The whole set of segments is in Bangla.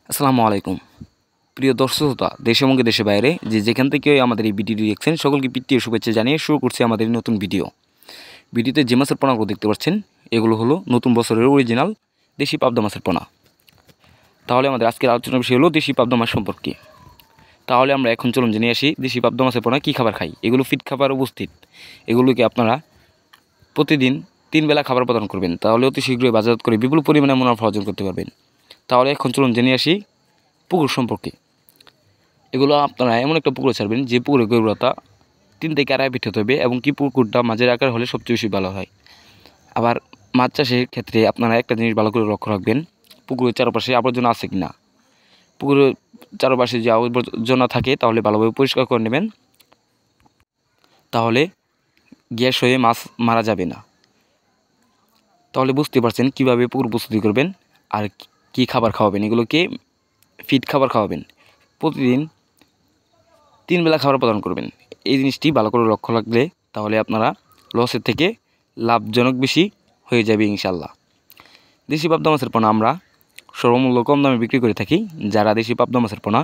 আসসালামু আলাইকুম প্রিয় দর্শক শ্রোতা দেশে এবং দেশের বাইরে যেখান থেকে আমাদের এই ভিডিওটি দেখছেন সকলকে প্রীতি ও শুভেচ্ছা জানিয়ে শুরু করছি আমাদের এই নতুন ভিডিওতে যে মাছের পোনাগুলো দেখতে পাচ্ছেন এগুলো হলো নতুন বছরের অরিজিনাল দেশি পাবদা মাছের পোনা। তাহলে আমাদের আজকের আলোচনার বিষয় হলো দেশি পাবদা মাছ সম্পর্কে। তাহলে আমরা এখন চলুন জেনে আসি দেশি পাবদা মাছের পোনা কী খাবার খাই। এগুলো ফিট খাবার উপস্থিত, এগুলোকে আপনারা প্রতিদিন 3 বেলা খাবার প্রদান করবেন, তাহলে অতি শীঘ্রই বাজারজাত করে বিপুল পরিমাণে মুনাফা অর্জন করতে পারবেন। তাহলে এখন চলুন জেনে আসি পুকুর সম্পর্কে। এগুলো আপনারা এমন একটা পুকুরে ছাড়বেন যে পুকুরের গভীরতা 3 থেকে 2.5 ফিট হতে হবে এবং কি পুকুরটা মাঝের আকার হলে সবচেয়ে বেশি ভালো হয়। আবার মাছ চাষের ক্ষেত্রে আপনারা একটা জিনিস ভালো করে লক্ষ্য রাখবেন, পুকুরের চারপাশে আবর্জনা আছে কি না। পুকুরের চারপাশে যে আবর্জনা থাকে তাহলে ভালোভাবে পরিষ্কার করে নেবেন, তাহলে গ্যাস হয়ে মাছ মারা যাবে না। তাহলে বুঝতে পারছেন কীভাবে পুকুর প্রস্তুতি করবেন আর কী খাবার খাওয়াবেন। এগুলোকে ফিট খাবার খাওয়াবেন, প্রতিদিন 3 বেলা খাবার প্রদান করবেন। এই জিনিসটি ভালো করে লক্ষ্য রাখলে তাহলে আপনারা লসের থেকে লাভজনক বেশি হয়ে যাবে ইনশাল্লাহ। দেশি পাবদা মাছের পোনা আমরা সর্বমূল্য কম দামে বিক্রি করে থাকি। যারা দেশি পাবদা মাছের পোনা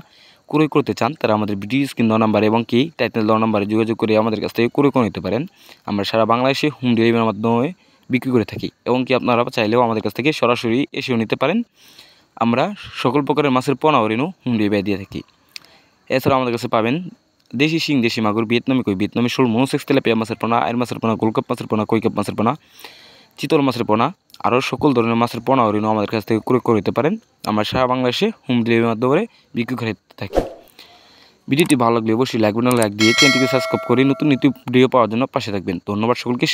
ক্রয় করতে চান তারা আমাদের ভিডিও স্ক্রিন দেওয়া নাম্বার এবং কি টাইটেল দেওয়া নাম্বারে যোগাযোগ করে আমাদের কাছ থেকে ক্রয় করে নিতে পারেন। আমরা সারা বাংলাদেশে হোম ডেলিভারির মাধ্যমে বিক্রি করে থাকি এবং কি আপনারা চাইলেও আমাদের কাছ থেকে সরাসরি এসেও নিতে পারেন। আমরা সকল প্রকারের মাছের পোনা ও রেণু হোম ডেলিভারি দিয়ে থাকি। এছাড়াও আমাদের কাছে পাবেন দেশি শিং, দেশি মাগুর, ভিয়েতনামি শোল, মনোসেক্স, তেলাপিয়া মাছের পোনা, আয়ের মাছের পোনা, গোলকাপ মাছের পোনা, কৈকাপ মাছের পোনা, চিতল মাছের পোনা, আরও সকল ধরনের মাছের পোনা ও রেণু আমাদের কাছ থেকে ক্রয় করে নিতে পারেন। আমরা সারা বাংলাদেশে হোম ডেলিভারির মাধ্যমে বিক্রি করে থাকি। ভিডিওটি ভালো লাগলে অবশ্যই লাইক দিয়ে চ্যানেলটিকে সাবস্ক্রাইব করে নতুন ভিডিও পাওয়ার জন্য পাশে থাকবেন। ধন্যবাদ সকলকে।